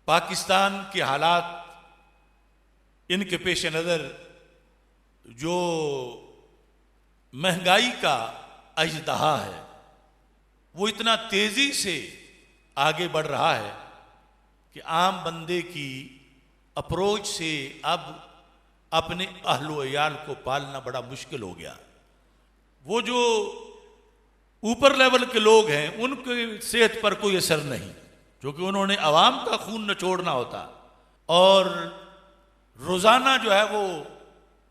पाकिस्तान के हालात, इनके पेश नज़र जो महंगाई का अजदहा है वो इतना तेज़ी से आगे बढ़ रहा है कि आम बंदे की अप्रोच से अब अपने अहलो अयाल को पालना बड़ा मुश्किल हो गया। वो जो ऊपर लेवल के लोग हैं उनके सेहत पर कोई असर नहीं, क्योंकि उन्होंने अवाम का खून निचोड़ना होता और रोज़ाना जो है वो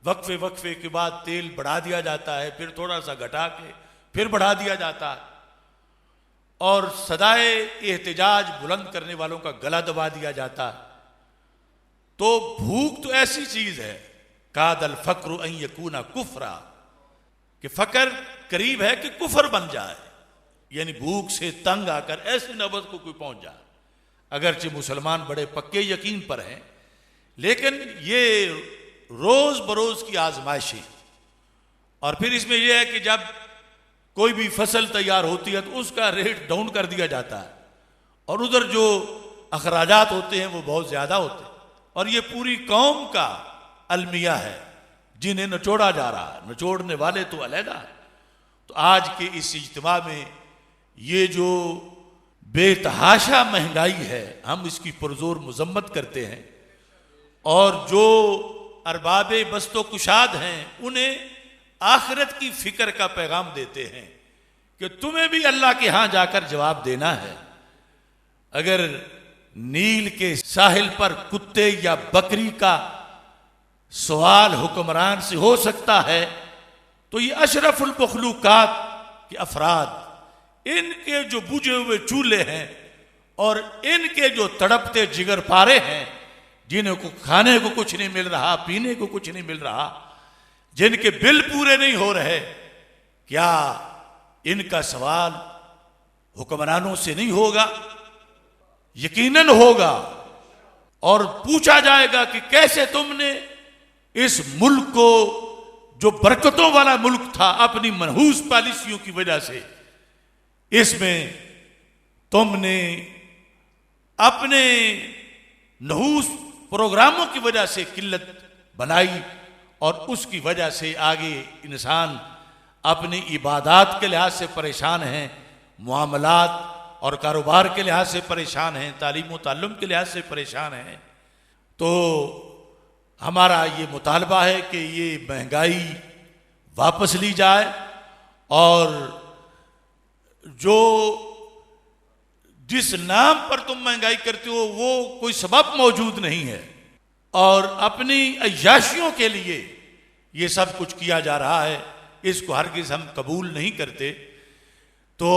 वक्फे वक्फे के बाद तेल बढ़ा दिया जाता है, फिर थोड़ा सा घटा के फिर बढ़ा दिया जाता है और सदाए एहतजाज बुलंद करने वालों का गला दबा दिया जाता है। तो भूख तो ऐसी चीज है, कादल फक्र अन यकूना कुफरा, कि फकर करीब है कि कुफर बन जाए, यानी भूख से तंग आकर ऐसी नौबत को कोई पहुंच जाए। अगरचे मुसलमान बड़े पक्के यकीन पर हैं, लेकिन ये रोज बरोज की आजमाइशें। और फिर इसमें यह है कि जब कोई भी फसल तैयार होती है तो उसका रेट डाउन कर दिया जाता है और उधर जो अखराजात होते हैं वो बहुत ज्यादा होते हैं, और ये पूरी कौम का अलमिया है जिन्हें नचोड़ा जा रहा है, नचोड़ने वाले तो अलहदा है। तो आज के इस इज्तिमा में ये जो बेतहाशा महंगाई है हम इसकी पुरजोर मजम्मत करते हैं, और जो अरबाबे बस्तो कुशाद हैं उन्हें आखिरत की फिक्र का पैगाम देते हैं कि तुम्हें भी अल्लाह के यहां जाकर जवाब देना है। अगर नील के साहिल पर कुत्ते या बकरी का सवाल हुक्मरान से हो सकता है तो ये अशरफुल मखलूकात के अफराद, इनके जो बुझे हुए चूल्हे हैं और इनके जो तड़पते जिगर पारे हैं, जिन्हें को खाने को कुछ नहीं मिल रहा, पीने को कुछ नहीं मिल रहा, जिनके बिल पूरे नहीं हो रहे, क्या इनका सवाल हुक्मरानों से नहीं होगा? यकीनन होगा। और पूछा जाएगा कि कैसे तुमने इस मुल्क को, जो बरकतों वाला मुल्क था, अपनी मनहूस पॉलिसियों की वजह से इसमें तुमने अपने नहूस प्रोग्रामों की वजह से किल्लत बनाई, और उसकी वजह से आगे इंसान अपनी इबादत के लिहाज से परेशान हैं, मुआमलात और कारोबार के लिहाज से परेशान हैं, तालीम व ताल्लुम के लिहाज से परेशान हैं। तो हमारा ये मुतालबा है कि ये महंगाई वापस ली जाए और जो जिस नाम पर तुम महंगाई करते हो वो कोई सबब मौजूद नहीं है, और अपनी अय्याशियों के लिए ये सब कुछ किया जा रहा है, इसको हरगिज़ हम कबूल नहीं करते। तो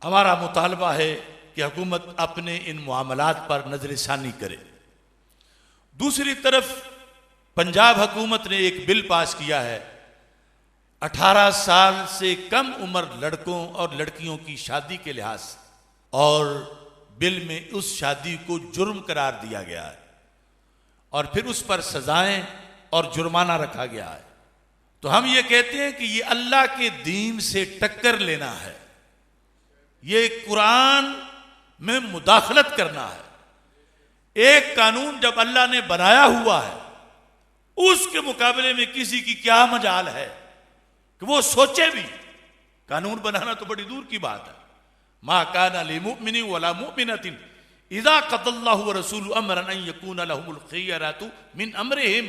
हमारा मुतालबा है कि हुकूमत अपने इन मामलात पर नजरसानी करे। दूसरी तरफ पंजाब हुकूमत ने एक बिल पास किया है, 18 साल से कम उम्र लड़कों और लड़कियों की शादी के लिहाज से, और बिल में उस शादी को जुर्म करार दिया गया है और फिर उस पर सजाएं और जुर्माना रखा गया है। तो हम ये कहते हैं कि ये अल्लाह के दीन से टक्कर लेना है, ये कुरान में मुदाखलत करना है। एक कानून जब अल्लाह ने बनाया हुआ है उसके मुकाबले में किसी की क्या मजाल है कि वो सोचे भी। कानून बनाना तो बड़ी दूर की बात है। मा काना लिमुमिन वला मुमिनतिन इज़ा क़ज़ल्लाहु व रसूलुहु अमरन अन यकूना लहुमुल खियरतु मिन अमरिहिम।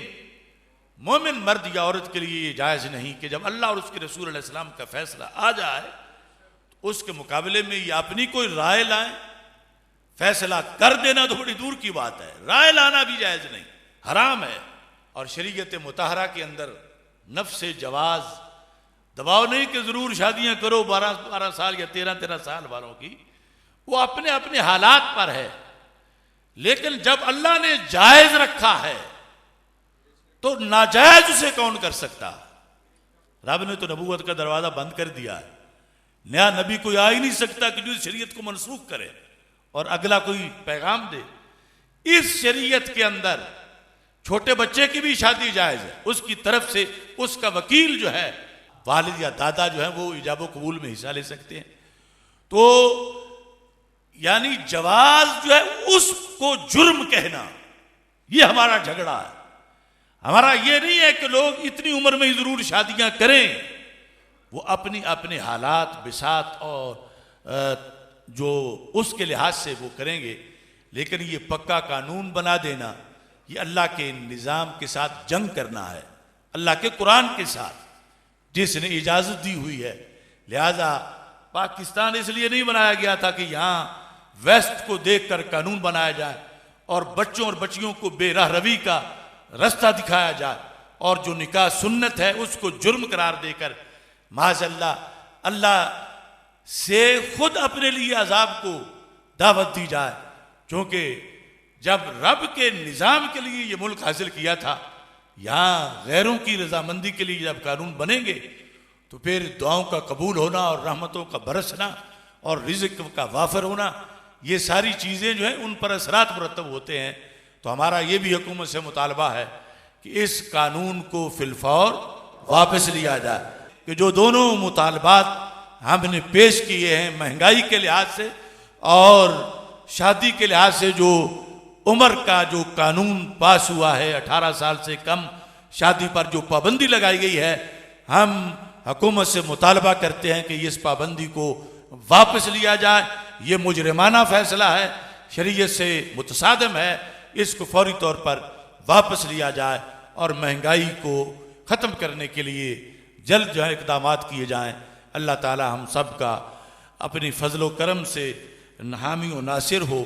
मोमिन मर्द या औरत के लिए ये जायज़ नहीं कि जब अल्लाह और उसके रसूल अलैहि सलाम का फैसला आ जाए तो उसके मुकाबले में ये अपनी कोई राय लाएं। फैसला कर देना तो बड़ी दूर की बात है, राय लाना भी जायज़ नहीं, हराम है। और शरीयत मुताहरा के अंदर नफ्स जवाज, दबाव नहीं कि जरूर शादियां करो 12-12 साल या 13-13 साल वालों की, वो अपने अपने हालात पर है। लेकिन जब अल्लाह ने जायज रखा है तो नाजायज उसे कौन कर सकता? रब ने तो नबूवत का दरवाजा बंद कर दिया है। नया नबी कोई आ ही नहीं सकता कि जो शरीयत को मनसूख करे और अगला कोई पैगाम दे। इस शरीयत के अंदर छोटे बच्चे की भी शादी जायज है, उसकी तरफ से उसका वकील जो है, वालिद या दादा जो है, वो इजाबो कबूल में हिस्सा ले सकते हैं। तो यानी जवाज जो है उसको उसको जुर्म कहना, ये हमारा झगड़ा है। हमारा ये नहीं है कि लोग इतनी उम्र में ही जरूर शादियां करें, वो अपनी अपने हालात बिसात और जो उसके लिहाज से वो करेंगे। लेकिन ये पक्का कानून बना देना, ये अल्लाह के निज़ाम के साथ जंग करना है, अल्लाह के कुरान के साथ जिसने इजाज़त दी हुई है। लिहाजा पाकिस्तान इसलिए नहीं बनाया गया था कि यहाँ वेस्ट को देखकर कानून बनाया जाए और बच्चों और बच्चियों को बेराह रवी का रास्ता दिखाया जाए, और जो निकाह सुन्नत है उसको जुर्म करार देकर माज़अल्लाह अल्लाह से खुद अपने लिए अजाब को दावत दी जाए। क्योंकि जब रब के निज़ाम के लिए ये मुल्क हासिल किया था, यहाँ गैरों की रजामंदी के लिए जब कानून बनेंगे तो फिर दुआओं का कबूल होना और रहमतों का बरसना और रिज़्क़ का वाफर होना, ये सारी चीज़ें जो हैं उन पर असरात मुरतब होते हैं। तो हमारा ये भी हुकूमत से मुतालबा है कि इस कानून को फिलफौर वापस लिया जाए, कि जो दोनों मुतालबात हमने पेश किए हैं, महंगाई के लिहाज से और शादी के लिहाज से, जो उम्र का जो कानून पास हुआ है 18 साल से कम शादी पर जो पाबंदी लगाई गई है, हम हुकूमत से मुतालबा करते हैं कि इस पाबंदी को वापस लिया जाए। ये मुजरिमाना फैसला है, शरीयत से मुतसादिम है, इसको फौरी तौर पर वापस लिया जाए और महंगाई को ख़त्म करने के लिए जल्द जो है इक़दामात किए जाएँ। अल्लाह ताला हम सब का अपनी फजलो करम से हामी व नासिर हो।